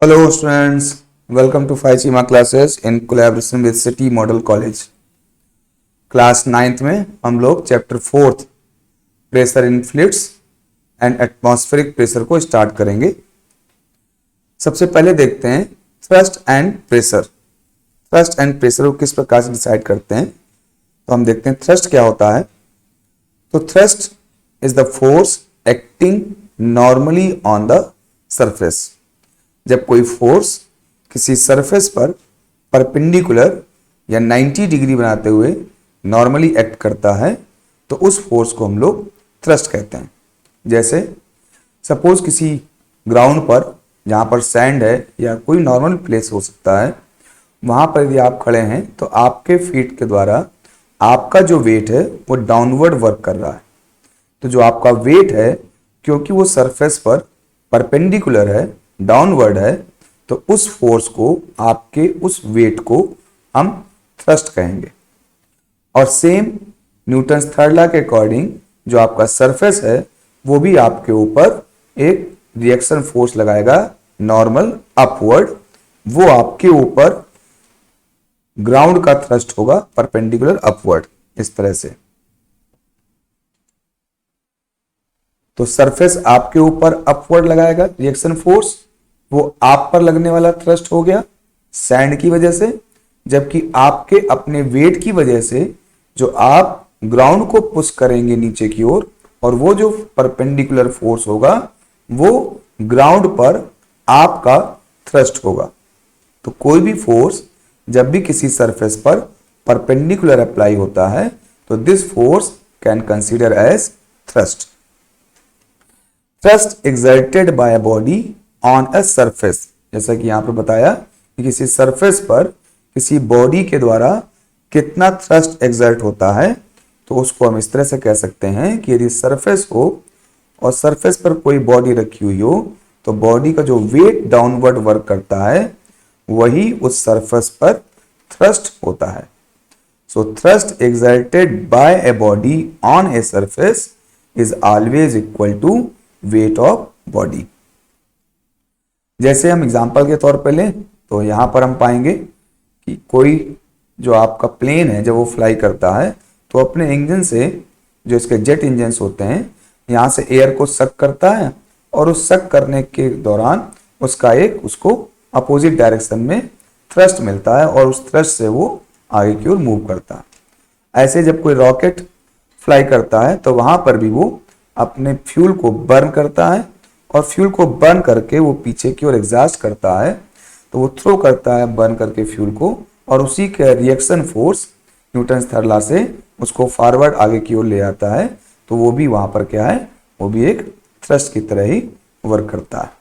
Hello students, welcome to 5 CIMA classes in collaboration with City Model College. Class 9th में हम लोग chapter 4th pressure in fluids and atmospheric pressure को start करेंगे। सबसे पहले देखते हैं thrust and pressure. Thrust and pressure को किस प्रकार से डिसाइड करते हैं, तो हम देखते हैं थ्रस्ट क्या होता है। तो thrust is the force acting normally on the surface. जब कोई फोर्स किसी सरफेस पर परपेंडिकुलर या 90 डिग्री बनाते हुए नॉर्मली एक्ट करता है तो उस फोर्स को हम लोग थ्रस्ट कहते हैं। जैसे सपोज किसी ग्राउंड पर जहाँ पर सैंड है या कोई नॉर्मल प्लेस हो सकता है, वहाँ पर यदि आप खड़े हैं तो आपके फीट के द्वारा आपका जो वेट है वो डाउनवर्ड वर्क कर रहा है। तो जो आपका वेट है, क्योंकि वो सरफेस पर परपेंडिकुलर है, डाउनवर्ड है, तो उस फोर्स को, आपके उस वेट को हम थ्रस्ट कहेंगे। और सेम न्यूटन्स थर्ड लॉ के अकॉर्डिंग जो आपका सरफेस है वो भी आपके ऊपर एक रिएक्शन फोर्स लगाएगा नॉर्मल अपवर्ड। वो आपके ऊपर ग्राउंड का थ्रस्ट होगा परपेंडिकुलर अपवर्ड, इस तरह से। तो सरफेस आपके ऊपर अपवर्ड लगाएगा रिएक्शन फोर्स, वो आप पर लगने वाला थ्रस्ट हो गया सैंड की वजह से, जबकि आपके अपने वेट की वजह से जो आप ग्राउंड को पुश करेंगे नीचे की ओर, और वो जो परपेंडिकुलर फोर्स होगा वो ग्राउंड पर आपका थ्रस्ट होगा। तो कोई भी फोर्स जब भी किसी सरफेस पर परपेंडिकुलर अप्लाई होता है तो this force can consider as thrust. Thrust exerted by a body on a surface, जैसा कि यहां पर बताया कि किसी सरफेस पर किसी बॉडी के द्वारा कितना थ्रस्ट एक्सर्ट होता है, तो उसको हम इस तरह से कह सकते हैं कि यदि सरफेस हो और सरफेस पर कोई बॉडी रखी हुई हो तो बॉडी का जो वेट डाउनवर्ड वर्क करता है वही उस सरफेस पर थ्रस्ट होता है। So thrust exerted by a body on a surface is always equal to weight of body. जैसे हम एग्जांपल के तौर पे लें तो यहां पर हम पाएंगे कि कोई जो आपका प्लेन है जब वो फ्लाई करता है तो अपने इंजन से, जो इसके जेट इंजन होते हैं, यहां से एयर को सक करता है और उस सक करने के दौरान उसका एक उसको अपोजिट डायरेक्शन में थ्रस्ट मिलता है और उस थ्रस्ट से वो आगे की ओर मूव करता है। ऐसे जब कोई रॉकेट फ्लाई करता है तो वहां पर भी वो अपने फ्यूल को बर्न करता है और फ्यूल को बर्न करके वो पीछे की ओर एग्जॉस्ट करता है, तो वो थ्रो करता है बर्न करके फ्यूल को, और उसी के reaction force Newton's third law से उसको फॉरवर्ड आगे की ओर ले आता है। तो वो भी वहां पर क्या है, वो भी एक थ्रस्ट की तरह ही वर्क करता है।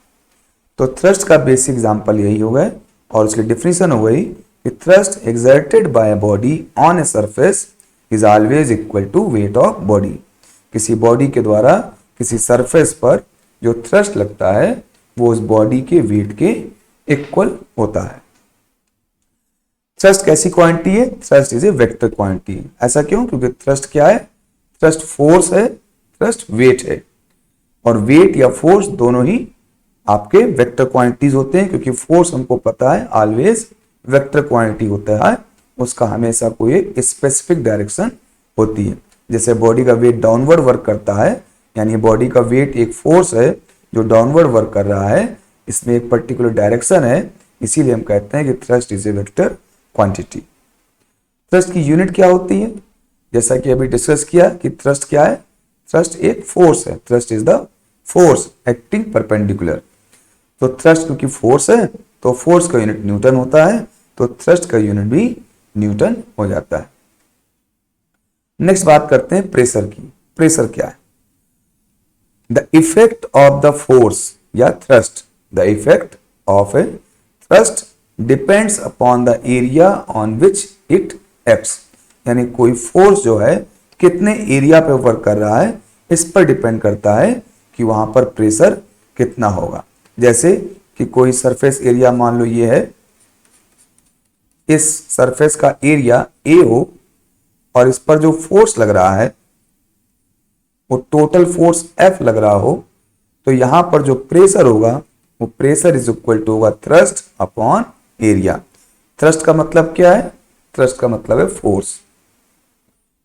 तो थ्रस्ट का बेसिक एग्जांपल यही हो गया, और उसकी डिफिनेशन हो गई कि thrust exerted by a body on a surface is always equal to weight of body. किसी बॉडी के द्वारा किसी सरफेस पर जो थ्रस्ट लगता है वो उस बॉडी के वेट के इक्वल होता है। थ्रस्ट कैसी क्वांटिटी है? Thrust is a vector quantity. ऐसा क्यों? क्योंकि थ्रस्ट क्या है? थ्रस्ट फोर्स है, थ्रस्ट वेट है, और वेट या फोर्स दोनों ही आपके वेक्टर क्वांटिटीज होते हैं, क्योंकि फोर्स हमको पता है ऑलवेज वेक्टर क्वांटिटी होता है, उसका हमेशा कोई एक स्पेसिफिक डायरेक्शन होती है। जैसे बॉडी का वेट डाउनवर्ड वर्क करता है, यानी बॉडी का वेट एक फोर्स है जो डाउनवर्ड वर्क कर रहा है, इसमें एक पर्टिकुलर डायरेक्शन है, इसीलिए हम कहते हैं कि thrust is a vector quantity. Thrust की यूनिट क्या होती है? जैसा कि अभी डिस्कस किया कि थ्रस्ट क्या है, थ्रस्ट एक फोर्स है, thrust is the force acting perpendicular. तो थ्रस्ट क्योंकि फोर्स है तो फोर्स का यूनिट न्यूटन होता है, तो थ्रस्ट का यूनिट भी न्यूटन हो जाता है। नेक्स्ट बात करते हैं प्रेशर की। प्रेशर क्या है? The effect of the force या thrust, the effect of a thrust depends upon the area on which it acts। यानी कोई फोर्स जो है कितने एरिया पे वर्क कर रहा है इस पर डिपेंड करता है कि वहां पर प्रेशर कितना होगा। जैसे कि कोई सरफेस एरिया मान लो ये है, इस सरफेस का एरिया ए हो और इस पर जो फोर्स लग रहा है वो टोटल फोर्स F लग रहा हो, तो यहां पर जो प्रेशर होगा वो प्रेशर इज इक्वल टू होगा थ्रस्ट अपॉन एरिया। थ्रस्ट का मतलब क्या है? थ्रस्ट का मतलब है फोर्स,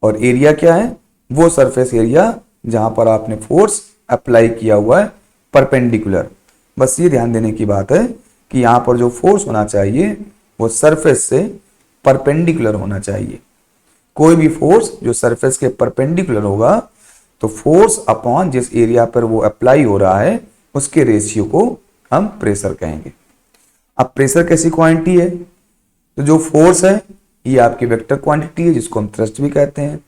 और एरिया क्या है? वो सरफेस एरिया जहां पर आपने फोर्स अप्लाई किया हुआ है परपेंडिकुलर। बस ये ध्यान देने की बात है कि यहां पर जो फोर्स होना चाहिए वो सरफेस से परपेंडिकुलर होना चाहिए। कोई भी फोर्स जो सरफेस के परपेंडिकुलर होगा तो फोर्स अपॉन जिस एरिया पर वो अप्लाई हो रहा है उसके रेशियो को हम प्रेशर कहेंगे। अब प्रेशर कैसी क्वांटिटी है? तो जो फोर्स है ये आपकी वेक्टर क्वांटिटी है जिसको हम थ्रस्ट भी कहते हैं।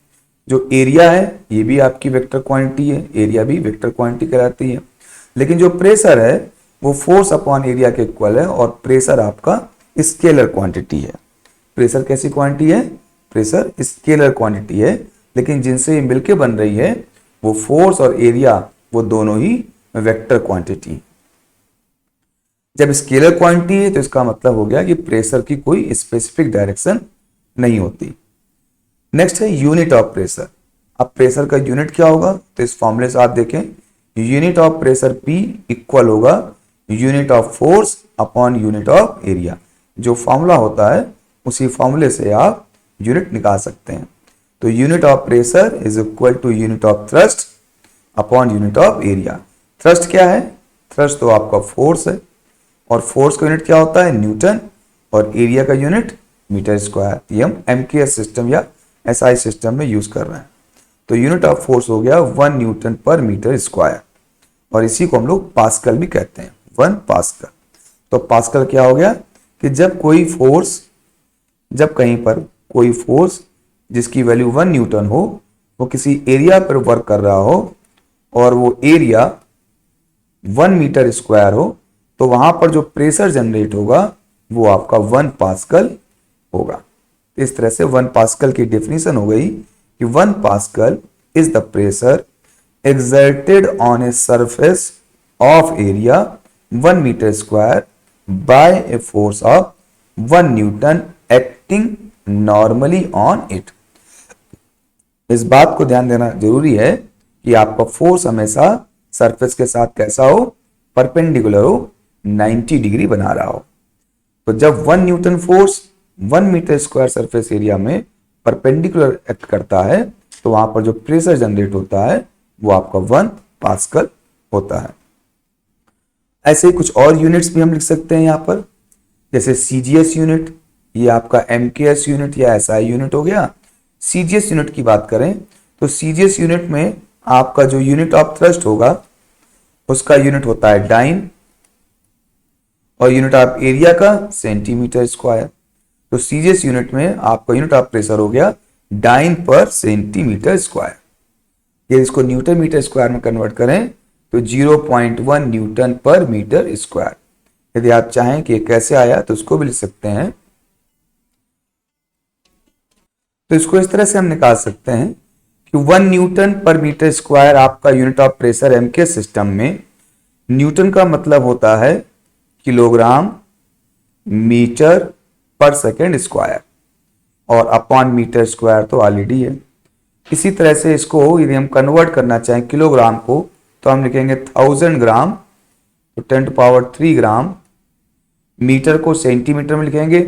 जो एरिया है ये भी आपकी वेक्टर क्वांटिटी है, एरिया भी वेक्टर क्वांटिटी कहलाती है। लेकिन जो प्रेशर है वो फोर्स अपॉन एरिया के इक्वल है, और प्रेशर आपका स्केलर क्वांटिटी है। प्रेशर कैसी क्वांटिटी है? प्रेशर स्केलर क्वांटिटी है, लेकिन जिनसे ये मिलके बन रही है वो फोर्स और एरिया वो दोनों ही वेक्टर क्वांटिटी। जब स्केलर क्वांटिटी है तो इसका मतलब हो गया कि प्रेशर की कोई स्पेसिफिक डायरेक्शन नहीं होती। नेक्स्ट है यूनिट ऑफ प्रेशर। अब प्रेशर का यूनिट क्या होगा? तो इस फॉर्मूले से आप देखें, unit of pressure P equal होगा unit of force upon unit of area. जो फॉर्मूला होता है उसी फॉर्मूले से आप यूनिट निकाल सकते हैं। तो unit of pressure is equal to unit of thrust upon unit of area. Thrust क्या है? थ्रस्ट तो आपका फोर्स है, और फोर्स का यूनिट क्या होता है? न्यूटन, और एरिया का यूनिट मीटर स्क्वायर। ये हम MKS सिस्टम या SI सिस्टम में यूज कर रहे हैं। तो यूनिट ऑफ फोर्स हो गया 1 न्यूटन पर मीटर स्क्वायर, और इसी को हम लोग पास्कल भी कहते हैं, 1 पास्कल। तो पास्कल क्या हो गया कि जब कहीं पर कोई फोर्स जिसकी वैल्यू 1 न्यूटन हो वो किसी एरिया पर वर्क कर रहा हो और वो एरिया 1 मीटर स्क्वायर हो, तो वहां पर जो प्रेशर जनरेट होगा वो आपका 1 पास्कल होगा। इस तरह से 1 पास्कल की डेफिनेशन हो गई कि 1 pascal is the pressure exerted on a surface of area 1 meter square by a force of 1 Newton acting normally on it। इस बात को ध्यान देना जरूरी है कि आपका फोर्स हमेशा सरफेस के साथ कैसा हो? परपेंडिकुलर हो, 90 डिग्री बना रहा हो। तो जब 1 newton force 1 metre square surface area में परपेंडिकुलर एक्ट करता है तो वहां पर जो प्रेशर जनरेट होता है वो आपका 1 पास्कल होता है। ऐसे ही कुछ और यूनिट्स भी हम लिख सकते हैं यहां पर, जैसे CGS यूनिट, ये आपका MKS यूनिट या SI यूनिट हो गया। CGS यूनिट की बात करें तो CGS यूनिट में आपका जो यूनिट ऑफ थ्रस्ट होगा उसका यूनिट होता है डाइन, और यूनिट ऑफ एरिया का सेंटीमीटर स्क्वायर। तो CGS यूनिट में आपका यूनिट ऑफ प्रेशर हो गया डाइन पर सेंटीमीटर स्क्वायर। ये इसको न्यूटन मीटर स्क्वायर में कन्वर्ट करें तो 0.1 न्यूटन पर मीटर स्क्वायर। यदि आप चाहें कि कैसे आया तो उसको भी लिख सकते हैं। तो इसको इस तरह से हम निकाल सकते हैं कि 1 न्यूटन पर मीटर स्क्वायर आपका unit of pressure MK system में। न्यूटन का मतलब होता है किलोग्राम मीटर पर सेकेंड स्क्वायर, और अपॉन मीटर स्क्वायर तो ऑलरेडी है। इसी तरह से इसको यदि हम कन्वर्ट करना चाहें किलोग्राम को तो हम लिखेंगे 1000 ग्राम, तो 10⁻³ ग्राम। मीटर को सेंटीमीटर में लिखेंगे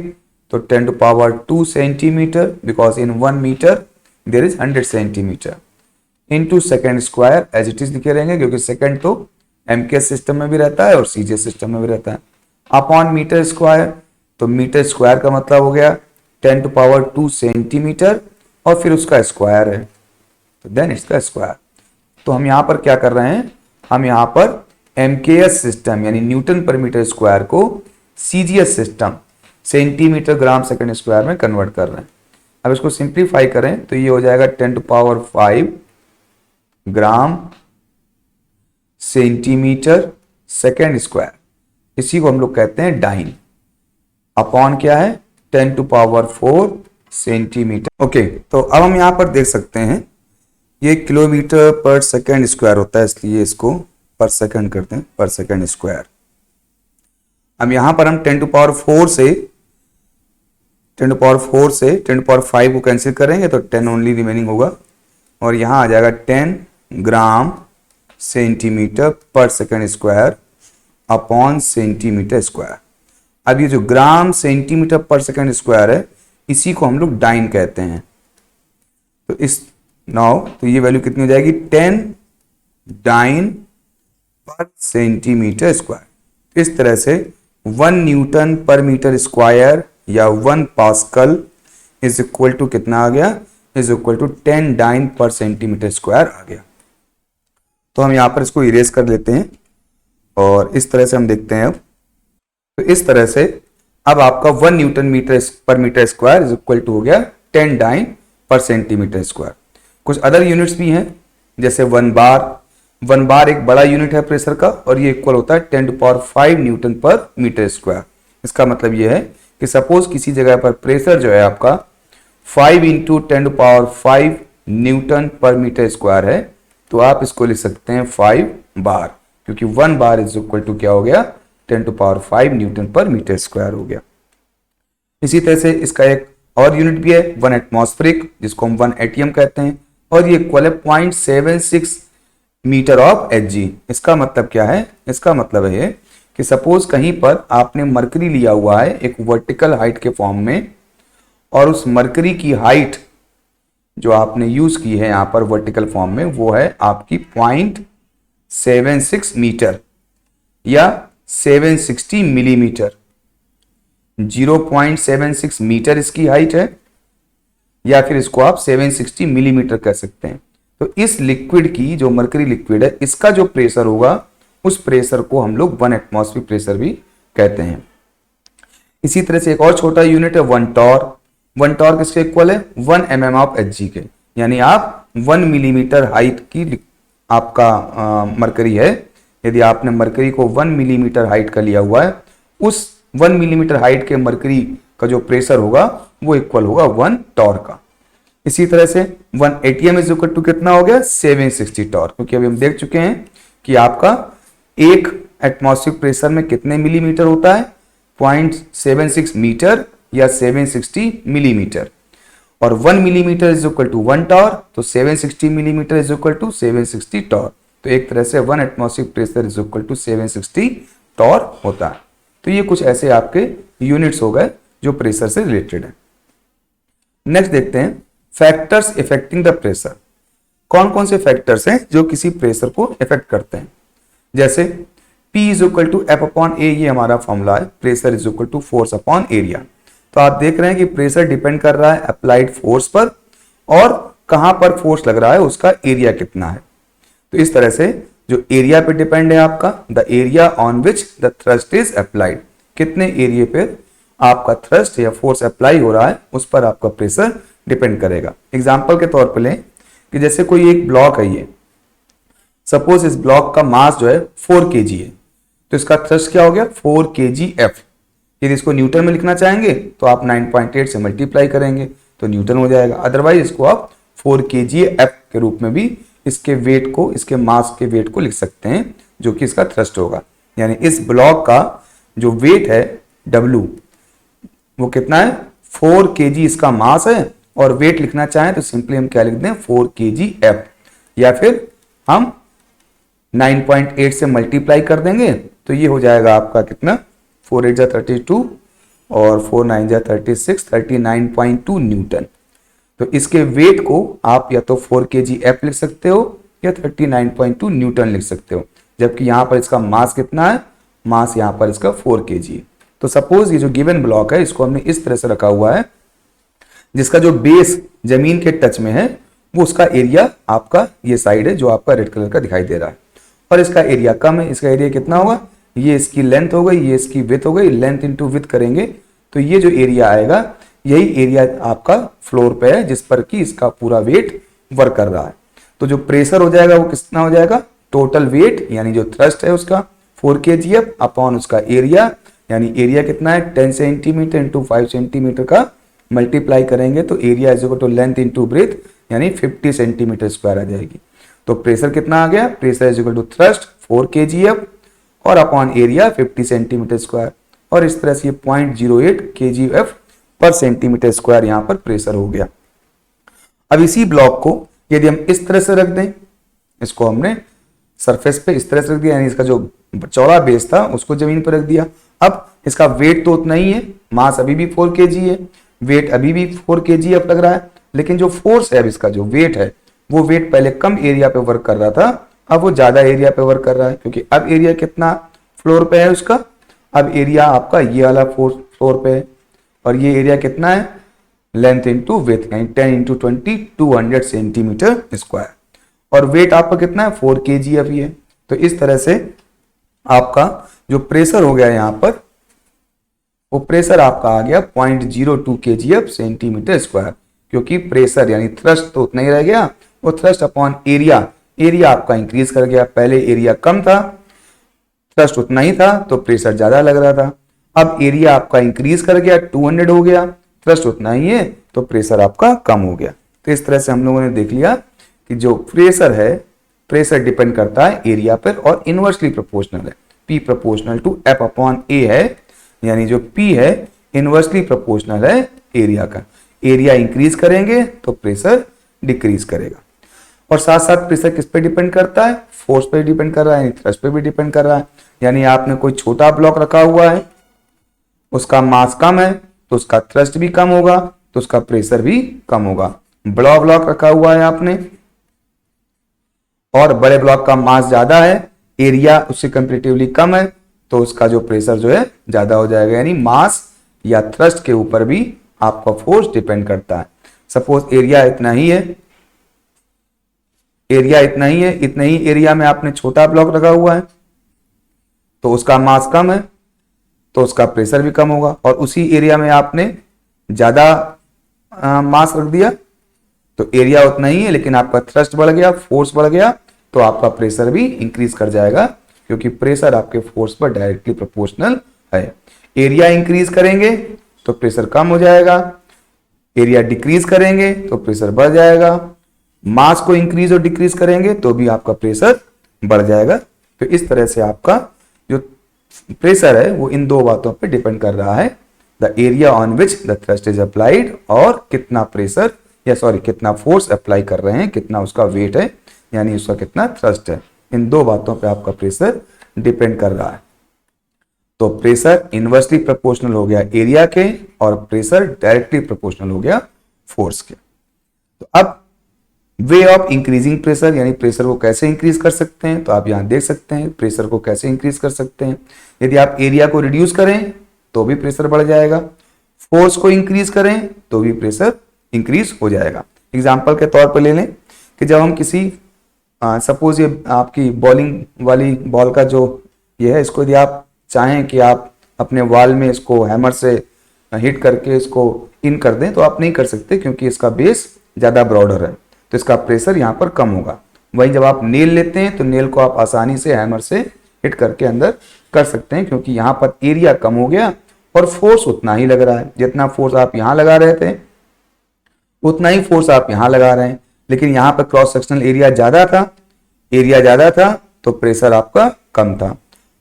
तो 10⁻² centimetre, because in 1 metre there is 100 centimetre, into second square as it is लिखे रहेंगे, क्योंकि सेकेंड तो MKS सिस्टम में भी रहता है और CGS सिस्टम में भी रहता है। अपॉन मीटर स्क्वायर, तो मीटर स्क्वायर का मतलब हो गया 10⁻² सेंटीमीटर और फिर उसका स्क्वायर है, तो देन इसका स्क्वायर। तो हम यहां पर क्या कर रहे हैं? हम यहां पर MKS सिस्टम यानी न्यूटन पर मीटर स्क्वायर को CGS system centimetre gram second square में कन्वर्ट कर रहे हैं। अब इसको सिंप्लीफाई करें तो ये हो जाएगा 10⁵ ग्राम सेंटीमीटर सेकेंड स्क्वायर। इसी को हम लोग कहते हैं डाइन। अपॉन क्या है? 10⁴ सेंटीमीटर। ओके, तो अब हम यहां पर देख सकते हैं ये किलोमीटर पर सेकेंड स्क्वायर होता है, इसलिए इसको पर सेकेंड करते हैं, पर सेकेंड स्क्वायर। अब यहां पर हम 10⁴ से 10⁵ को कैंसिल करेंगे तो 10 ओनली रिमेनिंग होगा, और यहां आ जाएगा 10 ग्राम सेंटीमीटर पर second square upon centimetre square. अब ये जो ग्राम सेंटीमीटर पर सेकंड स्क्वायर है, इसी को हम लोग डाइन कहते हैं। तो इस नाउ तो ये वैल्यू कितनी हो जाएगी, 10 डाइन पर सेंटीमीटर स्क्वायर। इस तरह से 1 न्यूटन पर मीटर स्क्वायर या 1 पास्कल इज इक्वल टू कितना आ गया, is equal to 10 dyne per centimetre square आ गया। तो हम यहां पर इसको इरेज कर लेते हैं और इस तरह से हम देखते हैं। अब तो इस तरह से अब आपका 1 newton per metre square is equal to हो गया 10 डाइन पर सेंटीमीटर स्क्वायर। कुछ अदर यूनिट्स भी हैं, जैसे 1 बार। 1 बार एक बड़ा यूनिट है प्रेशर का और ये इक्वल होता है 10⁵ न्यूटन पर मीटर स्क्वायर। इसका मतलब ये है कि सपोज किसी जगह पर प्रेशर जो है आपका 5 × 10⁵ न्यूटन पर मीटर स्क्वायर है, तो आप इसको लिख सकते हैं 5 बार, क्योंकि 1 बार इज इक्वल टू क्या हो गया, 10⁵ न्यूटन पर मीटर स्क्वायर हो गया। इसी तरह से इसका एक और यूनिट भी है 1 एटमॉस्फेरिक, जिसको हम 1 एटीएम कहते हैं, और ये इक्वल है 0.76 मीटर ऑफ Hg। इसका मतलब क्या है, इसका मतलब है कि सपोज कहीं पर आपने मरकरी लिया हुआ है एक वर्टिकल हाइट के फॉर्म में, और उस मरकरी की हाइट जो आपने यूज की है यहां पर वर्टिकल फॉर्म में, वो है आपकी 0.76 मीटर या 760 मिलीमीटर। 0.76 मीटर इसकी हाइट है, या फिर इसको आप 760 मिलीमीटर कह सकते हैं। तो इस लिक्विड की, जो मरकरी लिक्विड है, इसका जो प्रेशर होगा उस प्रेशर को हम लोग 1 एटमॉस्फेरिक प्रेशर भी कहते हैं। इसी तरह से एक और छोटा यूनिट है 1 टॉर। 1 टॉर किसके इक्वल है, 1 mm ऑफ Hg के, यानी आप 1 मिलीमीटर हाइट की आपका मरकरी है। यदि आपने मरकरी को 1 मिलीमीटर हाइट का लिया हुआ है, उस 1 मिलीमीटर हाइट के मरकरी का जो प्रेशर होगा वो इक्वल होगा 1 टॉर का। इसी तरह से 1 ATM इज इक्वल टू कितना हो गया, 760 टॉर, क्योंकि अभी हम देख चुके हैं कि आपका एक एटमॉस्फेरिक प्रेशर में कितने मिलीमीटर होता है, 0.76 मीटर या 760 मिलीमीटर, और 1 millimetre is equal to 1 torr, तो 760 millimetre is equal to 760 torr. तो एक तरह से 1 atmospheric pressure is equal to 760 torr होता है। तो ये कुछ ऐसे आपके यूनिट्स हो गए जो प्रेशर से रिलेटेड है। नेक्स्ट देखते हैं फैक्टर्स इफेक्टिंग द प्रेशर। कौन कौन से फैक्टर्स हैं जो किसी प्रेशर को इफेक्ट करते हैं। जैसे P is equal to F/A, ये हमारा फॉर्मूला है, pressure is equal to force upon area. तो आप देख रहे हैं कि प्रेशर डिपेंड कर रहा है अप्लाइड फोर्स पर, और कहां पर फोर्स लग रहा है उसका एरिया कितना है। तो इस तरह से जो एरिया पे डिपेंड है आपका, the area on which the thrust is applied, कितने एरिया पे आपका थ्रस्ट या फोर्स अप्लाई हो रहा है उस पर आपका प्रेशर डिपेंड करेगा। एग्जांपल के तौर पर लें कि जैसे कोई एक ब्लॉक है, ये सपोज इस ब्लॉक का मास जो है 4 kg है, तो इसका थ्रस्ट क्या हो गया, 4 kgf। यदि इसको न्यूटन में लिखना चाहेंगे तो आप 9.8 से मल्टीप्लाई करेंगे तो न्यूटन हो जाएगा, अदरवाइज इसको आप 4 kgf के रूप में भी इसके वेट को, इसके मास के वेट को लिख सकते हैं, जो कि इसका थ्रस्ट होगा। यानी इस ब्लॉक का जो वेट है W, वो कितना है, 4 kg इसका मास है, और वेट लिखना चाहें तो सिंपली हम क्या लिख दें, 4 kgf, या फिर हम 9.8 से मल्टीप्लाई कर देंगे तो ये हो जाएगा आपका कितना, 4 8 जा 32 और 4 9 जा 36, 39.2 न्यूटन। तो इसके वेट को आप या तो 4 kgf लिख सकते हो या 39.2 न्यूटन लिख सकते हो, जबकि यहां पर इसका मास कितना है, मास यहां पर इसका 4 kg है। तो सपोज ये जो गिवन ब्लॉक है इसको हमने इस तरह से रखा हुआ है, जिसका जो बेस जमीन के टच में है वो उसका एरिया आपका ये साइड है जो आपका रेड कलर का दिखाई दे रहा है, और इसका एरिया कम है। इसका एरिया कितना होगा, ये इसकी लेंथ हो गई, ये इसकी विड्थ हो गई, लेंथ इंटू विड्थ करेंगे तो ये जो एरिया आएगा यही एरिया आपका फ्लोर पे है जिस पर कि इसका पूरा वेट वर्क कर रहा है। तो जो प्रेशर हो जाएगा वो कितना हो जाएगा, टोटल वेट यानी जो थ्रस्ट है उसका 4 kgf अपॉन उसका एरिया, यानी एरिया कितना है 10 सेंटीमीटर इंटू 5 सेंटीमीटर का मल्टीप्लाई करेंगे तो area is equal to length into breadth यानी 50 सेंटीमीटर स्क्वायर आ जाएगी। तो प्रेशर कितना आ गया, pressure is equal to thrust 4 kgf और अपॉन एरिया 50 सेंटीमीटर स्क्वायर, और इस तरह से 0.08 kgf पर सेंटीमीटर स्क्वायर यहां पर प्रेशर हो गया। अब इसी ब्लॉक को यदि हम इस तरह से रख दें, इसको हमने सरफेस पे इस तरह से रख दिया, यानी इसका जो चौड़ा बेस था उसको जमीन पर रख दिया। अब इसका वेट तो उतना ही है, मास अभी भी 4 kg है, वेट अभी भी 4 kg अब लग रहा है, लेकिन जो फोर्स है, अब इसका जो वेट है वो वेट पहले कम एरिया पे वर्क कर रहा था, अब वो ज्यादा एरिया पे वर्क कर रहा है, क्योंकि अब एरिया कितना फ्लोर पे है उसका, अब एरिया आपका ये वाला फ्लोर पे है, और ये एरिया कितना है, लेंथ इंटू विड्थ, यानी 10 इंटू 20 200 सेंटीमीटर स्क्वायर, और वेट आपका कितना है 4 kg अभी है। तो इस तरह से आपका जो प्रेशर हो गया यहाँ पर, वो प्रेशर आपका आ गया 0.02 kg अब सेंटीमीटर स्क्वायर, क्योंकि प्रेशर यानी थ्रस्ट तो उतना ही रह गया, वो थ्रस्ट अपॉन एरिया, एरिया आपका इंक्रीज कर गया, पहले एरिया कम था, थ्रस्ट उतना ही था तो प्रेशर ज्यादा लग रहा था, अब एरिया आपका इंक्रीज कर गया 200 हो गया, थ्रस्ट उतना ही है तो प्रेशर आपका कम हो गया। तो इस तरह से हम लोगों ने देख लिया कि जो प्रेशर है, प्रेशर डिपेंड करता है एरिया पर और इनवर्सली प्रोपोर्शनल है, P proportional to F upon A है, यानी जो P है इनवर्सली प्रोपोर्शनल है एरिया का, एरिया इंक्रीज करेंगे तो प्रेशर डिक्रीज करेगा। और साथ साथ प्रेशर किस पे डिपेंड करता है, फोर्स पे डिपेंड कर रहा है, थ्रस्ट पे भी डिपेंड कर रहा है। यानी आपने कोई छोटा ब्लॉक रखा हुआ है, उसका मास कम है तो उसका थ्रस्ट भी कम होगा, तो उसका प्रेशर भी कम होगा। बड़ा ब्लॉक रखा हुआ है आपने और बड़े ब्लॉक का मास ज्यादा है, एरिया उससे कंपैरेटिवली कम है, तो उसका जो प्रेशर जो है ज्यादा हो जाएगा। यानी मास या थ्रस्ट के ऊपर भी आपका फोर्स डिपेंड करता है। सपोज एरिया इतना ही है, एरिया इतना ही है, इतने ही एरिया में आपने छोटा ब्लॉक रखा हुआ है तो उसका मास कम है तो उसका प्रेशर भी कम होगा, और उसी एरिया में आपने ज्यादा मास रख दिया तो एरिया उतना ही है लेकिन आपका थ्रस्ट बढ़ गया, फोर्स बढ़ गया, तो आपका प्रेशर भी इंक्रीज कर जाएगा, क्योंकि प्रेशर आपके फोर्स पर डायरेक्टली प्रोपोर्शनल है। एरिया इंक्रीज करेंगे तो प्रेशर कम हो जाएगा, एरिया डिक्रीज करेंगे तो प्रेशर बढ़ जाएगा, मास को इंक्रीज और डिक्रीज करेंगे तो भी आपका प्रेशर बढ़ जाएगा। तो इस तरह से आपका जो प्रेशर है वो इन दो बातों पे डिपेंड कर रहा है, the area on which the thrust is applied, और कितना प्रेशर या सॉरी कितना फोर्स अप्लाई कर रहे हैं, कितना उसका वेट है, यानी उसका कितना थ्रस्ट है। इन दो बातों पे आपका प्रेशर डिपेंड कर रहा है। तो प्रेशर इनवर्सली प्रोपोर्शनल हो गया एरिया के, और प्रेशर डायरेक्टली प्रोपोर्शनल हो गया फोर्स के। तो अब वे ऑफ इंक्रीजिंग प्रेशर, यानी प्रेशर को कैसे इंक्रीज कर सकते हैं, तो आप यहां देख सकते हैं प्रेशर को कैसे इंक्रीज कर सकते हैं। यदि आप एरिया को रिड्यूस करें तो भी प्रेशर बढ़ जाएगा, फोर्स को इंक्रीज करें तो भी प्रेशर इंक्रीज हो जाएगा। एग्जाम्पल के तौर पर ले लें कि जब हम किसी सपोज ये आपकी बॉलिंग वाली बॉल का जो ये है, इसको यदि आप चाहें कि आप अपने वॉल में इसको हैमर से हिट करके इसको इन कर दें तो आप नहीं कर सकते, क्योंकि इसका बेस ज्यादा ब्रॉडर है, तो इसका प्रेशर यहाँ पर कम होगा। वहीं जब आप नेल लेते हैं तो नेल को आप आसानी से हैमर से हिट करके अंदर कर सकते हैं, क्योंकि यहाँ पर एरिया कम हो गया और फोर्स उतना ही लग रहा है। जितना फोर्स आप यहाँ लगा रहे थे उतना ही फोर्स आप यहाँ लगा रहे हैं, लेकिन यहाँ पर क्रॉस सेक्शनल एरिया ज्यादा था, एरिया ज्यादा था तो प्रेशर आपका कम था।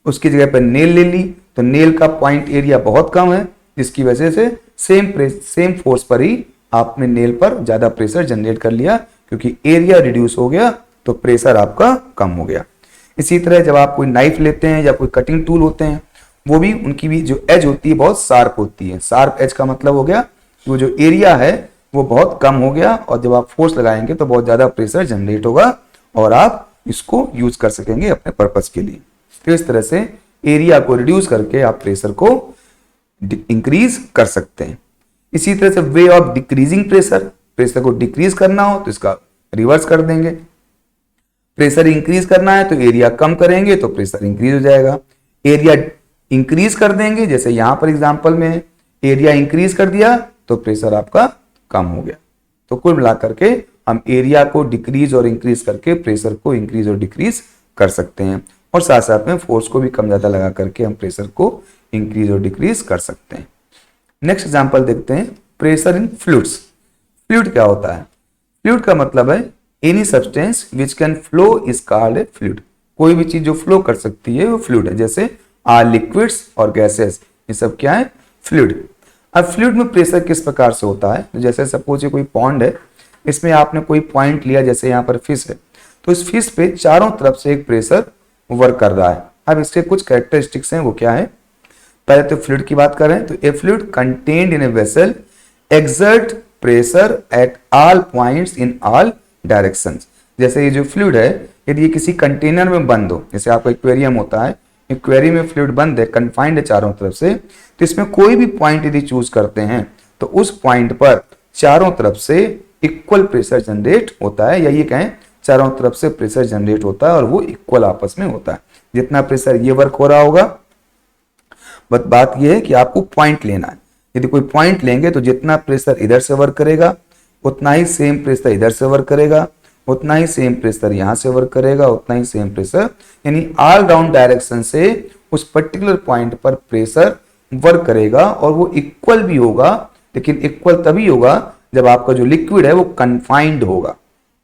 उसकी जगह पर नेल ले ली तो नेल का पॉइंट एरिया बहुत कम है, जिसकी वजह से सेम फोर्स पर ही आपने नेल पर ज्यादा प्रेशर जनरेट कर लिया, क्योंकि एरिया रिड्यूस हो गया तो प्रेशर आपका कम हो गया। इसी तरह जब आप कोई नाइफ लेते हैं या कोई कटिंग टूल होते हैं, वो भी उनकी भी जो एज होती है बहुत शार्प होती है। शार्प एज का मतलब हो गया कि वो जो एरिया है वो बहुत कम हो गया, और जब आप फोर्स लगाएंगे तो बहुत ज्यादा प्रेशर जनरेट होगा और आप इसको यूज कर सकेंगे अपने पर्पस के लिए। तो इस तरह से एरिया को रिड्यूस करके आप प्रेशर को इंक्रीज कर सकते हैं। इसी तरह से way of decreasing pressure, pressure को डिक्रीज करना हो तो इसका रिवर्स कर देंगे। प्रेशर इंक्रीज करना है तो एरिया कम करेंगे तो प्रेशर इंक्रीज हो जाएगा। एरिया इंक्रीज कर देंगे, जैसे यहां पर एग्जांपल में एरिया इंक्रीज कर दिया तो प्रेशर आपका कम हो गया। तो कुल मिलाकर के हम एरिया को डिक्रीज और इंक्रीज करके प्रेशर को इंक्रीज और डिक्रीज कर सकते हैं, और साथ साथ में फोर्स को भी कम ज्यादा लगा करके हम प्रेशर को इंक्रीज और डिक्रीज कर सकते हैं। नेक्स्ट एग्जांपल देखते हैं, प्रेशर इन फ्लूइड्स। फ्लूइड क्या होता है? फ्लूइड का मतलब है any substance which can flow is called a fluid. कोई भी चीज जो फ्लो कर सकती है वो फ्लूइड है, जैसे लिक्विड्स और गैसेस, ये सब क्या है? फ्लूइड। अब फ्लूइड में प्रेशर किस प्रकार से होता है? तो जैसे सपोज ये कोई पॉन्ड है, इसमें आपने कोई पॉइंट लिया, जैसे यहाँ पर फिश है, तो इस फिश पे चारों तरफ से एक प्रेशर वर्क कर रहा है, अब इसके कुछ कैरेक्टरिस्टिक्स हैं, वो क्या है? पहले तो फ्लूइड की बात करें तो ए fluid contained in a vessel exert pressure at all points in all directions. जैसे ये जो फ्लूइड है, यदि ये किसी कंटेनर में बंद हो, जैसे आपका एक्वेरियम होता है, एक्वेरियम में फ्लूइड बंद है, कन्फाइंड है चारों तरफ से, तो इसमें कोई भी पॉइंट यदि चूज करते हैं तो उस पॉइंट पर चारों तरफ से इक्वल प्रेशर जनरेट होता है, या ये कहें चारों तरफ से प्रेशर जनरेट होता है और वो इक्वल आपस में होता है। जितना प्रेशर ये वर्क हो रहा होगा, बट बात ये है कि आपको पॉइंट लेना है। यदि कोई पॉइंट लेंगे तो जितना प्रेशर इधर से वर्क करेगा उतना ही सेम प्रेशर इधर से वर्क करेगा, उतना ही सेम प्रेशर यहां से वर्क करेगा, उतना ही सेम प्रेशर, यानी ऑल राउंड डायरेक्शन से उस पर्टिकुलर पॉइंट पर प्रेशर वर्क करेगा और वो इक्वल भी होगा। लेकिन इक्वल तभी होगा जब आपका जो लिक्विड है वो कन्फाइंड होगा,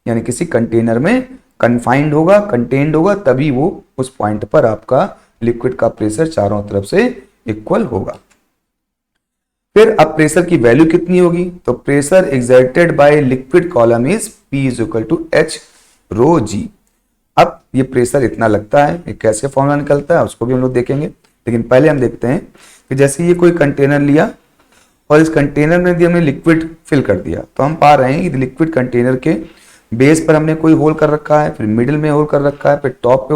यानी किसी कंटेनर में कन्फाइंड होगा, कंटेन्ड होगा, तभी वो उस पॉइंट पर आपका लिक्विड का प्रेशर चारों तरफ से इक्वल होगा। फिर अब प्रेशर की वैल्यू कितनी होगी? तो pressure exerted by liquid column is P is equal to H rho G. अब ये प्रेशर इतना लगता है, ये कैसे फॉर्मूला निकलता है उसको भी हम लोग देखेंगे, लेकिन पहले हम देखते हैं कि जैसे ये कोई कंटेनर लिया और इस कंटेनर में यदि हमने लिक्विड फिल कर दिया, तो हम पा रहे हैं कि लिक्विड कंटेनर के बेस पर हमने कोई होल कर रखा है, फिर मिडिल में होल कर रखा है, फिर टॉप पे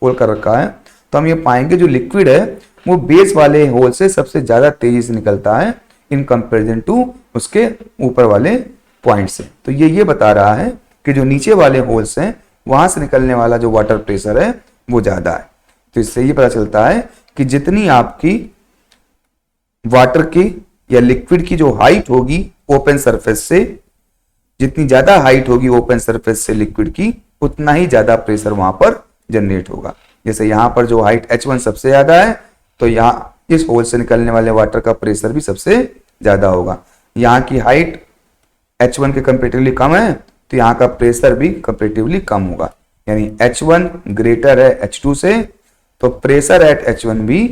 होल कर रखा है, तो हम ये पाएंगे जो लिक्विड है वो बेस वाले होल से सबसे ज्यादा तेजी से निकलता है इन कंपैरिजन टू उसके ऊपर वाले पॉइंट से। तो ये बता रहा है कि जो नीचे वाले होल्स हैं वहां से निकलने वाला जो वाटर प्रेशर है वो ज्यादा है। तो इससे ये पता चलता है कि जितनी आपकी वाटर की या लिक्विड की जो हाइट होगी ओपन सरफेस से, जितनी ज्यादा हाइट होगी ओपन सरफेस से लिक्विड की, उतना ही ज्यादा प्रेशर वहां पर जनरेट होगा। जैसे यहां पर जो हाइट H1 सबसे ज्यादा है, तो यहाँ इस होल से निकलने वाले वाटर का प्रेशर भी सबसे ज्यादा होगा। यहाँ की हाइट H1 के कंपेरेटिवली कम है, तो यहाँ का प्रेशर भी कंपेरेटिवली कम होगा, यानी H1 ग्रेटर है H2 से, तो प्रेशर एट H1 भी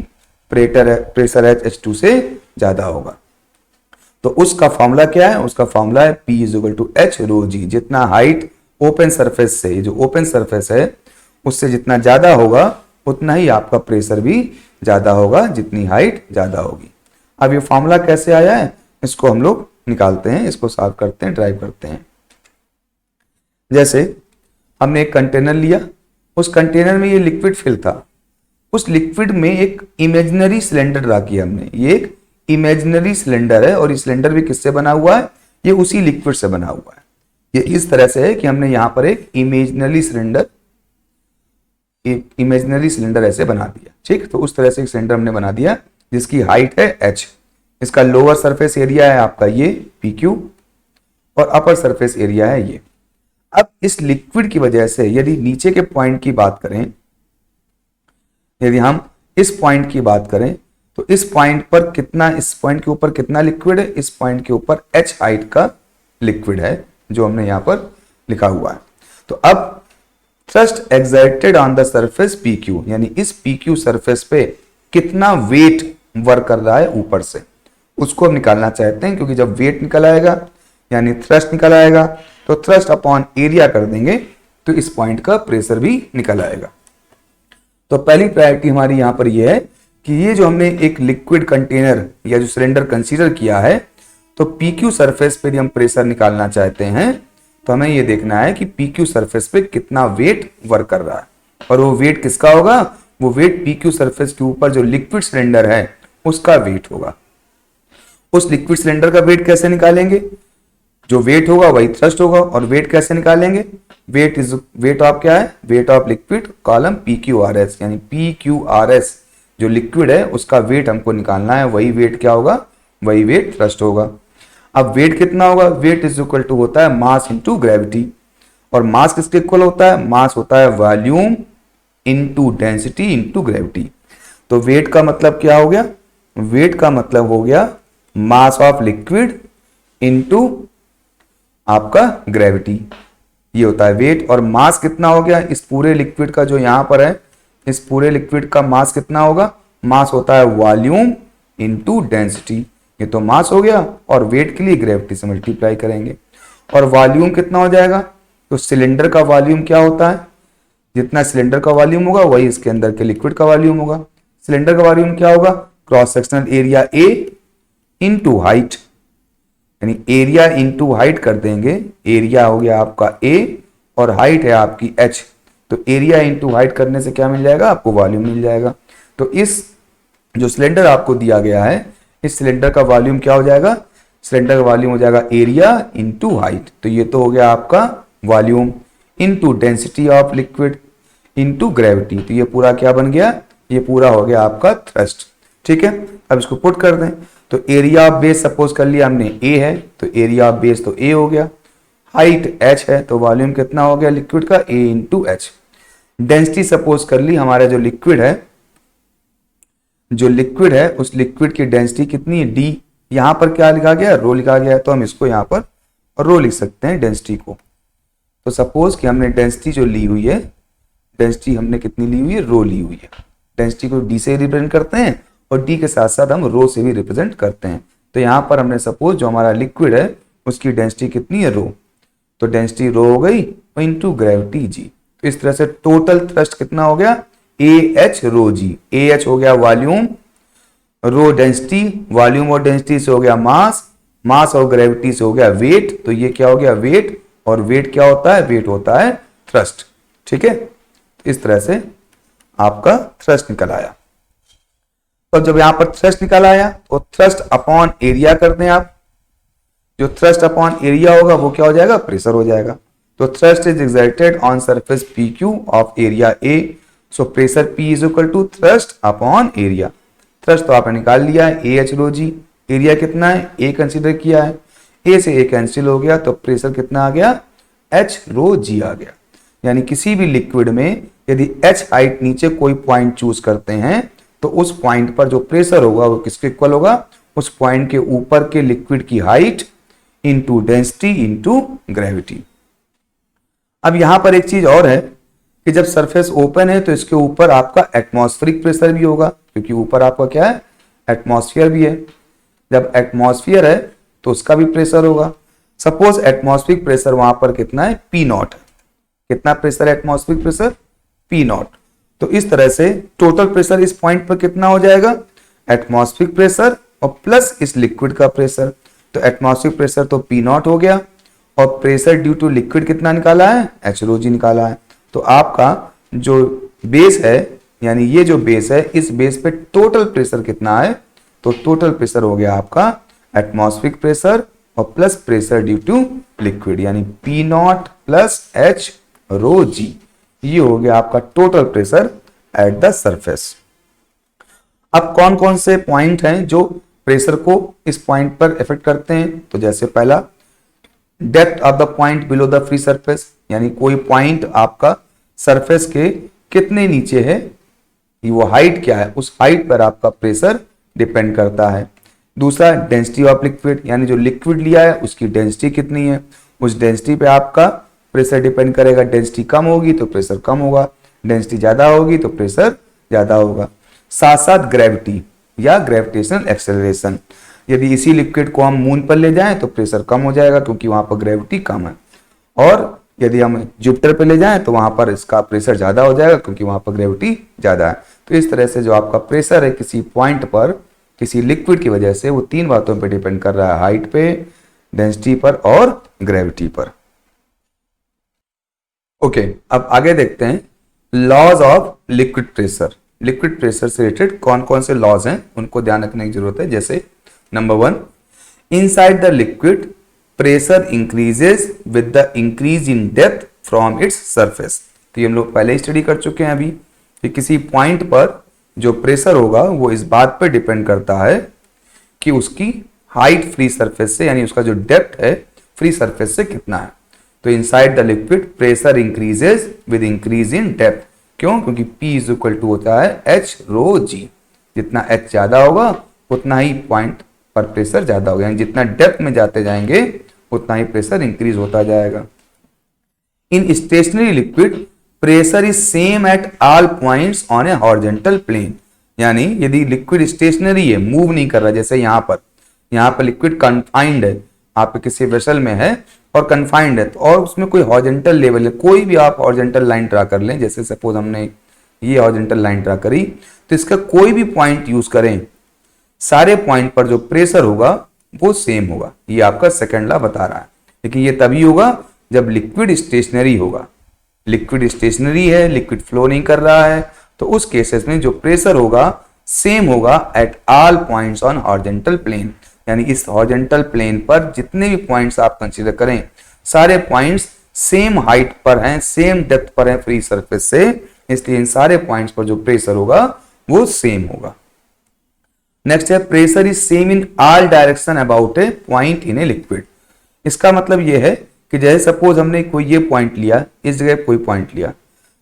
प्रेशर एट H2 से ज्यादा होगा। तो उसका फॉर्मूला क्या है? उसका फॉर्मूला है P is equal to H rho G. जितना हाइट ओपन सरफेस से, ये जो ओपन सरफेस है उससे जितना ज्यादा होगा उतना ही आपका प्रेशर भी ज्यादा होगा, जितनी हाइट ज्यादा होगी। अब ये फॉर्मूला कैसे आया है इसको हम लोग निकालते हैं, इसको सॉल्व करते हैं, ड्राइव करते हैं। जैसे हमने एक कंटेनर लिया, उस कंटेनर में ये लिक्विड फिल था, उस लिक्विड में एक इमेजिनरी सिलेंडर ड्रा किया हमने। ये एक इमेजिनरी सिलेंडर है और ये सिलेंडर भी किससे बना हुआ है? ये उसी लिक्विड से बना हुआ है। ये इस तरह से है कि हमने यहां पर एक इमेजिनरी सिलेंडर ऐसे बना दिया, ठीक। तो उस तरह से एक सिलेंडर हमने बना दिया जिसकी हाइट है H, इसका लोअर सरफेस एरिया है आपका ये PQ और अपर सरफेस एरिया है ये। अब इस लिक्विड की वजह से यदि नीचे के पॉइंट की बात करें, यदि हम इस पॉइंट की बात करें तो इस पॉइंट पर कितना, इस पॉइंट के ऊपर कितना लिक्विड है? इस पॉइंट के ऊपर H हाइट का लिक्विड है जो हमने यहां पर लिखा हुआ है। तो अब thrust exerted on the surface PQ, यानी इस PQ सरफेस पे कितना वेट वर्क कर रहा है ऊपर से, उसको हम निकालना चाहते हैं। क्योंकि जब वेट निकल आएगा यानी थ्रस्ट निकल आएगा, तो थ्रस्ट अपॉन एरिया कर देंगे तो इस पॉइंट का प्रेशर भी निकल आएगा। तो पहली प्रायोरिटी हमारी यहां पर यह है कि ये जो हमने एक लिक्विड कंटेनर या जो सिलेंडर कंसीडर किया है, तो PQ सरफेस पे हम प्रेशर निकालना चाहते हैं, तो हमें ये देखना है कि PQ सरफेस पे कितना वेट वर्क कर रहा है। और वो वेट किसका होगा? वो वेट PQ सरफेस के ऊपर जो लिक्विड सिलेंडर है उसका वेट होगा। उस लिक्विड सिलेंडर का वेट कैसे निकालेंगे? जो वेट होगा वही थ्रस्ट होगा। और वेट कैसे निकालेंगे? वेट ऑफ क्या है? Weight of liquid column PQRS, यानी PQRS जो लिक्विड है उसका वेट हमको निकालना है। वही वेट क्या होगा? वही वेट थ्रस्ट होगा। अब वेट कितना होगा? वेट इज इक्वल टू होता है मास इंटू ग्रेविटी। और मास किसके इक्वल होता है? मास होता है volume into density into gravity. तो वेट का मतलब क्या हो गया? वेट का मतलब हो गया मास ऑफ लिक्विड इंटू आपका ग्रेविटी, ये होता है वेट। और मास कितना हो गया इस पूरे लिक्विड का? जो यहां पर है इस पूरे लिक्विड का मास कितना होगा? मास होता है वॉल्यूम इंटू डेंसिटी। ये तो मास हो गया और वेट के लिए ग्रेविटी से मल्टीप्लाई करेंगे। और वॉल्यूम कितना हो जाएगा? तो सिलेंडर का वॉल्यूम क्या होता है? जितना सिलेंडर का वॉल्यूम होगा वही इसके अंदर के लिक्विड का वॉल्यूम होगा। सिलेंडर का वॉल्यूम क्या होगा, cross sectional area A into height, यानी एरिया इंटू हाइट कर देंगे। एरिया हो गया आपका ए और हाइट है आपकी h, तो एरिया इंटू हाइट करने से क्या मिल जाएगा, आपको वॉल्यूम मिल जाएगा। तो इस जो सिलेंडर आपको दिया गया है, इस सिलेंडर का वॉल्यूम क्या हो जाएगा, सिलेंडर का वॉल्यूम हो जाएगा एरिया इंटू हाइट। तो ये तो हो गया आपका volume into density of liquid into gravity. तो ये पूरा क्या बन गया, ये पूरा हो गया आपका थ्रस्ट। ठीक है, अब इसको पुट कर दें। तो एरिया ऑफ बेस सपोज कर लिया हमने ए है, तो एरिया ऑफ बेस तो ए हो गया, हाइट h है, तो वॉल्यूम कितना हो गया लिक्विड का, a into H. Density suppose कर ली, हमारा जो लिक्विड है उस लिक्विड की डेंसिटी कितनी है, d। यहां पर क्या लिखा गया, रो लिखा गया है, तो हम इसको यहां पर रो लिख सकते हैं डेंसिटी को। तो सपोज कि हमने डेंसिटी जो ली हुई है, डेंसिटी हमने कितनी ली हुई है, रो ली हुई है। डेंसिटी को d से रिप्रेजेंट करते हैं और d के साथ साथ हम रो से भी रिप्रेजेंट करते हैं। तो यहां पर हमने सपोज जो हमारा लिक्विड है उसकी डेंसिटी कितनी है, रो, तो डेंसिटी रो हो गई इंटू ग्रेविटी जी। तो इस तरह से टोटल थ्रस्ट कितना हो गया, A H rho ji. A H हो गया वॉल्यूम, रो डेंसिटी, वॉल्यूम और डेंसिटी से हो गया मास, मास और ग्रेविटी से हो गया वेट। तो ये क्या हो गया, वेट, और वेट क्या होता है, वेट होता है थ्रस्ट। ठीक है, तो इस तरह से आपका थ्रस्ट निकल आया। तो जब यहां पर थ्रस्ट निकल आया तो थ्रस्ट अपॉन एरिया कर दें आप। जो थ्रस्ट अपॉन एरिया होगा वो क्या हो जाएगा, प्रेशर हो जाएगा। तो thrust is exerted on surface P Q of area A, so pressure P is equal to thrust upon area. Thrust तो आपने निकाल लिया है, A H rho ji. Area कितना है, ए कंसीडर किया है, ए से ए कैंसिल हो गया, तो प्रेशर कितना आ गया, एच रो जी आ गया। यानी किसी भी लिक्विड में यदि एच हाइट नीचे कोई पॉइंट चूज करते हैं तो उस पॉइंट पर जो प्रेशर होगा वो किसके इक्वल होगा, उस पॉइंट के ऊपर के लिक्विड की height into density into gravity. अब यहां पर एक चीज और है कि जब सरफेस ओपन है तो इसके ऊपर आपका एटमॉस्फेरिक प्रेशर भी होगा, क्योंकि ऊपर आपका क्या है, एटमॉस्फेयर भी है। जब एटमॉस्फेयर है तो उसका भी प्रेशर होगा। सपोज एटमॉस्फेरिक प्रेशर वहां पर कितना है, पी नॉट। कितना प्रेशर है एटमॉस्फेरिक प्रेशर, पी नॉट। तो इस तरह से टोटल प्रेशर इस पॉइंट पर कितना हो जाएगा, एटमॉस्फेरिक प्रेशर और प्लस इस लिक्विड का प्रेशर। तो एटमॉस्फेरिक प्रेशर तो पी नॉट हो गया और प्रेशर ड्यू टू लिक्विड कितना निकाला है, एच रो जी निकाला है। तो आपका जो बेस है, यानी ये जो बेस है, इस बेस पे टोटल प्रेशर कितना है, तो टोटल प्रेशर हो गया आपका एटमॉस्फेरिक प्रेशर और plus pressure due to liquid, यानी P naught plus H rho G. ये हो गया आपका total pressure at the surface. अब कौन कौन से पॉइंट हैं जो प्रेशर को इस पॉइंट पर इफेक्ट करते हैं, तो जैसे पहला depth of the point below the free surface, यानी कोई पॉइंट आपका सरफेस के कितने नीचे है, वो हाइट क्या है, उस हाइट पर आपका प्रेशर डिपेंड करता है। दूसरा डेंसिटी ऑफ लिक्विड, यानी जो लिक्विड लिया है उसकी डेंसिटी कितनी है, उस डेंसिटी पे आपका प्रेशर डिपेंड करेगा। डेंसिटी कम होगी तो प्रेशर कम होगा, डेंसिटी ज्यादा होगी तो प्रेशर ज्यादा होगा। साथ साथ ग्रेविटी या ग्रेविटेशनल एक्सेलरेशन, यदि इसी लिक्विड को हम मून पर ले जाएं तो प्रेशर कम हो जाएगा क्योंकि वहां पर ग्रेविटी कम है, और यदि हम जुपिटर पे ले जाएं तो वहां पर इसका प्रेशर ज्यादा हो जाएगा क्योंकि वहां पर ग्रेविटी ज्यादा है। तो इस तरह से जो आपका प्रेशर है किसी पॉइंट पर किसी लिक्विड की वजह से वो तीन बातों पर डिपेंड कर रहा है, हाइट पे, डेंसिटी पर और ग्रेविटी पर। ओके, अब आगे देखते हैं laws of liquid pressure. Liquid pressure से रिलेटेड कौन कौन से लॉज हैं उनको ध्यान रखने की जरूरत है। जैसे number 1, inside the liquid pressure increases with the increase in depth from its surface. तो ये हम लोग पहले ही स्टडी कर चुके हैं अभी कि किसी पॉइंट पर जो प्रेशर होगा वो इस बात पर डिपेंड करता है कि उसकी हाइट फ्री सरफेस से, यानी उसका जो डेप्थ है फ्री सरफेस से कितना है। तो inside the liquid pressure increases with increase in depth. क्यों? क्योंकि P इज इक्वल टू होता है एच रो जी। जितना H ज्यादा होगा उतना ही पॉइंट पर प्रेशर ज्यादा होगा, यानी जितना डेप्थ में जाते जाएंगे उतना ही प्रेशर इंक्रीज होता जाएगा। In stationary liquid pressure is same at all points on a horizontal plane. यानी यदि लिक्विड स्टेशनरी है, मूव नहीं कर रहा, जैसे यहाँ पर लिक्विड कन्फाइंड है, आप किसी वेसल में है और कन्फाइंड है, तो और उसमें कोई हॉरिजॉन्टल लेवल है, कोई भी आप हॉरिजॉन्टल लाइन ड्रा कर लें, जैसे सपोज हमने ये हॉरिजॉन्टल लाइन ड्रा करी, तो इसका कोई भी पॉइंट यूज करें, सारे पॉइंट पर जो प्रेशर होगा वो सेम होगा। ये आपका सेकंड लॉ बता रहा है। लेकिन ये तभी होगा जब लिक्विड स्टेशनरी होगा। लिक्विड स्टेशनरी है, लिक्विड फ्लो नहीं कर रहा है, तो उस केसेस में जो प्रेशर होगा सेम होगा at all points on horizontal plane. यानी इस हॉरिजॉन्टल प्लेन पर जितने भी पॉइंट्स आप कंसीडर करें, सारे पॉइंट्स सेम हाइट पर हैं, सेम डेप्थ पर हैं फ्री सरफेस से, इसलिए इन सारे पॉइंट्स पर जो प्रेशर होगा वो सेम होगा। नेक्स्ट है pressure is same in all direction about A point in a liquid. इसका मतलब यह है कि जैसे सपोज हमने कोई ये पॉइंट लिया, इस जगह कोई पॉइंट लिया,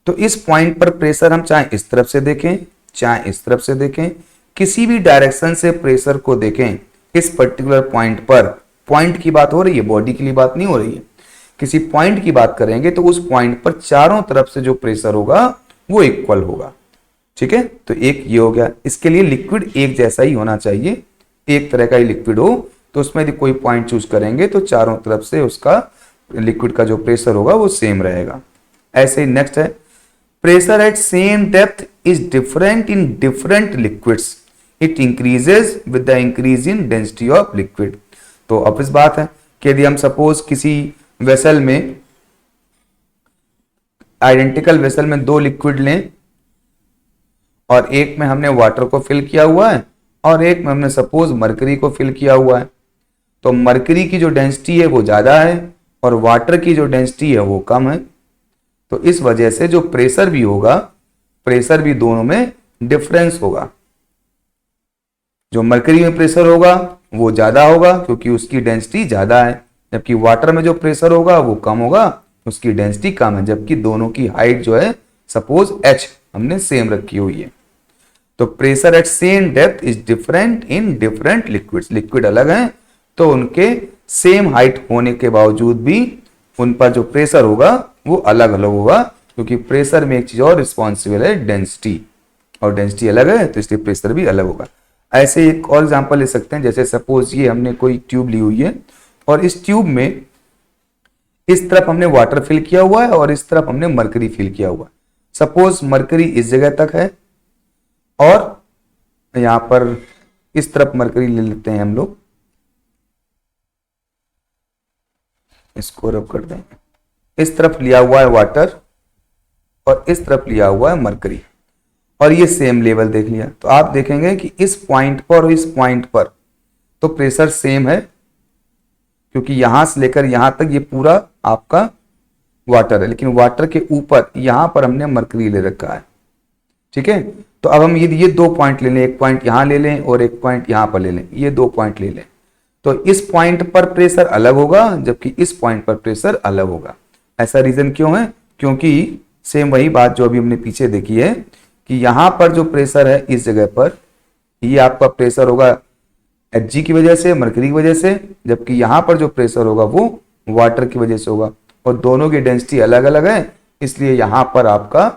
तो इस पॉइंट पर प्रेशर हम चाहे इस तरफ से देखें चाहे इस तरफ से देखें, किसी भी डायरेक्शन से प्रेशर को देखें, इस पर्टिकुलर पॉइंट पर, पॉइंट की बात हो रही है, बॉडी के लिए बात नहीं हो रही है, किसी पॉइंट की बात करेंगे तो उस पॉइंट पर चारों तरफ से जो प्रेशर होगा वो इक्वल होगा। ठीक है, तो एक ये हो गया। इसके लिए लिक्विड एक जैसा ही होना चाहिए, एक तरह का ही लिक्विड हो, तो उसमें यदि कोई पॉइंट चूज करेंगे तो चारों तरफ से उसका लिक्विड का जो प्रेशर होगा वो सेम रहेगा। ऐसे ही नेक्स्ट है pressure at same depth is different in different liquids, it increases with the increase in density of liquid. तो अब इस बात है कि यदि हम सपोज किसी वेसल में, आइडेंटिकल वेसल में दो लिक्विड लें और एक में हमने वाटर को फिल किया हुआ है और एक में हमने सपोज मरकरी को फिल किया हुआ है, तो मरकरी की जो डेंसिटी है वो ज्यादा है और वाटर की जो डेंसिटी है वो कम है, तो इस वजह से जो प्रेशर भी होगा, प्रेशर भी दोनों में डिफरेंस होगा। जो मरकरी में प्रेशर होगा वो ज्यादा होगा क्योंकि उसकी डेंसिटी ज्यादा है, जबकि वाटर में जो प्रेशर होगा वो कम होगा, उसकी डेंसिटी कम है, जबकि दोनों की हाइट जो है सपोज h हमने सेम रखी हुई है। तो pressure at same depth is different in different liquids, liquid अलग हैं तो उनके सेम हाइट होने के बावजूद भी उन पर जो प्रेशर होगा वो अलग अलग होगा, क्योंकि प्रेशर में एक चीज और रिस्पॉन्सिबल है डेंसिटी, और डेंसिटी अलग है तो इसलिए प्रेशर भी अलग होगा। ऐसे एक और एग्जांपल ले सकते हैं, जैसे सपोज ये हमने कोई ट्यूब ली हुई है और इस ट्यूब में इस तरफ हमने वाटर फिल किया हुआ है और इस तरफ हमने मरकरी फिल किया हुआ है। सपोज मरकरी इस जगह तक है और यहां पर इस तरफ मरकरी ले लेते हैं हम लोग, इसको रब कर देंगे, इस तरफ लिया हुआ है वाटर और इस तरफ लिया हुआ है मरकरी और ये सेम लेवल देख लिया, तो आप देखेंगे कि इस पॉइंट पर और इस पॉइंट पर तो प्रेशर सेम है, क्योंकि यहां से लेकर यहां तक ये पूरा आपका वाटर है, लेकिन वाटर के ऊपर यहां पर हमने मरकरी ले रखा है। ठीक है, तो अब हम ये दो पॉइंट ले लें, एक पॉइंट यहां ले लें और एक पॉइंट यहां पर ले लें, ये दो पॉइंट ले लें, तो इस पॉइंट पर प्रेशर अलग होगा जबकि इस पॉइंट पर प्रेशर अलग होगा। ऐसा रीजन क्यों है? क्योंकि सेम वही बात जो अभी हमने पीछे देखी है कि यहां पर जो प्रेशर है इस जगह पर, ये आपका प्रेशर होगा Hg की वजह से, मरकरी की वजह से, जबकि यहां पर जो प्रेशर होगा वो वाटर की वजह से होगा, और दोनों की डेंसिटी अलग अलग है, इसलिए यहां पर आपका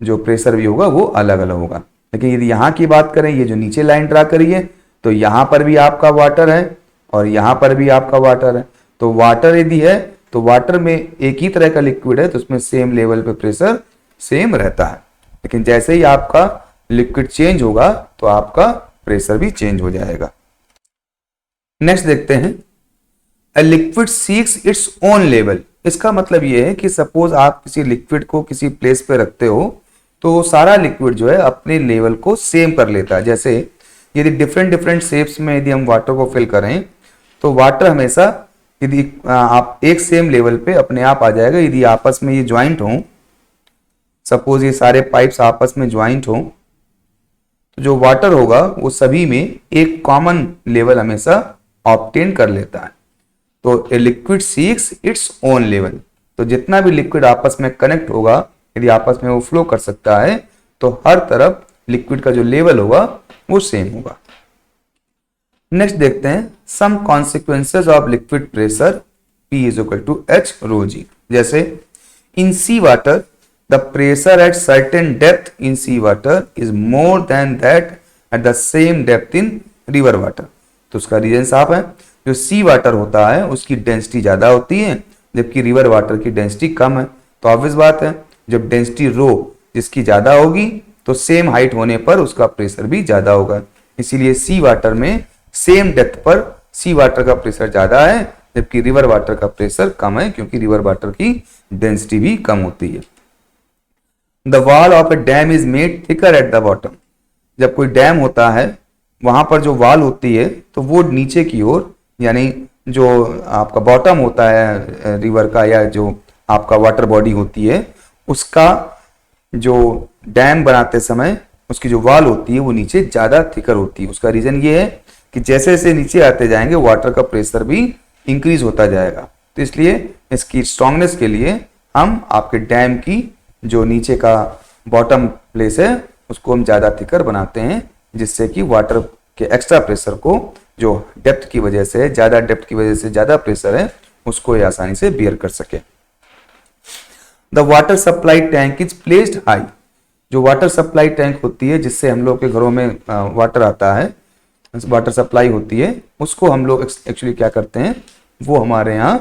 जो प्रेशर भी होगा वो अलग अलग होगा। लेकिन यदि यहां की बात करें, ये जो नीचे लाइन ड्रा करी है, तो यहां पर भी आपका वाटर है और यहां पर भी आपका वाटर है, तो वाटर यदि है तो वाटर में एक ही तरह का लिक्विड है तो उसमें सेम लेवल पे प्रेशर सेम रहता है, लेकिन जैसे ही आपका लिक्विड चेंज होगा तो आपका प्रेशर भी चेंज हो जाएगा। नेक्स्ट देखते हैं, a liquid seeks its own level. इसका मतलब यह है कि सपोज आप किसी लिक्विड को किसी प्लेस पे रखते हो तो सारा लिक्विड जो है अपने लेवल को सेम कर लेता है। जैसे यदि डिफरेंट डिफरेंट शेप्स में यदि हम वाटर को फिल करें तो वाटर हमेशा यदि आप एक सेम लेवल पे अपने आप आ जाएगा यदि आपस में ये ज्वाइंट हो। सपोज ये सारे पाइप्स आपस में ज्वाइंट हो तो जो वाटर होगा वो सभी में एक कॉमन लेवल हमेशा ऑब्टेन कर लेता है। तो a liquid seeks its own level, तो जितना भी लिक्विड आपस में कनेक्ट होगा यदि आपस में वो फ्लो कर सकता है तो हर तरफ लिक्विड का जो लेवल होगा वो सेम होगा। नेक्स्ट देखते हैं some consequences of liquid pressure P is equal to H rho G। जैसे in sea water the pressure at certain depth in sea water is more than that at the same depth in river water. तो उसका reason साफ है, जो सी water होता है उसकी density ज्यादा होती है जबकि रिवर वाटर की डेंसिटी कम है। तो ऑब्वियस बात है, जब डेंसिटी रो जिसकी ज़्यादा होगी तो सेम हाइट होने पर उसका प्रेशर भी ज़्यादा होगा। इसीलिए सी वाटर में सेम डेप्थ पर सी वाटर का प्रेशर ज़्यादा है, जबकि रिवर वाटर का प्रेशर कम है, क्योंकि रिवर वाटर की डेंसिटी भी कम होती है। The wall of A dam is made thicker at the bottom. जब कोई डैम होता है वहां पर जो वॉल होती है तो वो नीचे की ओर, यानी जो आपका बॉटम होता है रिवर का या जो आपका वाटर बॉडी होती है उसका जो डैम बनाते समय उसकी जो वॉल होती है वो नीचे ज्यादा थिकर होती है। उसका रीजन ये है कि जैसे जैसे नीचे आते जाएंगे वाटर का प्रेशर भी इंक्रीज होता जाएगा। तो इसलिए इसकी स्ट्रांगनेस के लिए हम आपके डैम की जो नीचे का बॉटम प्लेस है उसको हम ज्यादा थिकर बनाते हैं, जिससे कि वाटर के एक्स्ट्रा प्रेशर को जो डेप्थ की वजह से, ज्यादा डेप्थ की वजह से ज्यादा प्रेशर है, उसको ये आसानी से बियर कर सके। The water supply tank is placed high. जो वाटर सप्लाई टैंक होती है जिससे हम लोग के घरों में वाटर आता है, वाटर सप्लाई होती है, उसको हम लोग एक्चुअली क्या करते हैं, वो हमारे यहाँ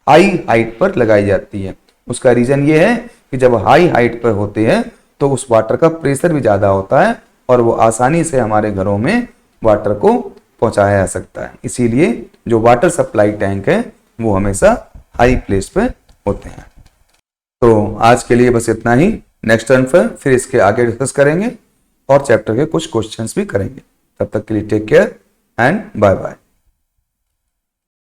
हाई हाइट पर लगाई जाती है। उसका रीजन ये है कि जब हाई हाइट पर होते हैं तो उस वाटर का प्रेशर भी ज्यादा होता है और वो आसानी से हमारे घरों में वाटर को पहुंचाया जा सकता है। इसीलिए जो वाटर सप्लाई टैंक है वो हमेशा हाई प्लेस पे होते हैं। तो आज के लिए बस इतना ही। नेक्स्ट टर्न पर फिर इसके आगे डिस्कस करेंगे और चैप्टर के कुछ क्वेश्चंस भी करेंगे। तब तक के लिए take care and bye bye.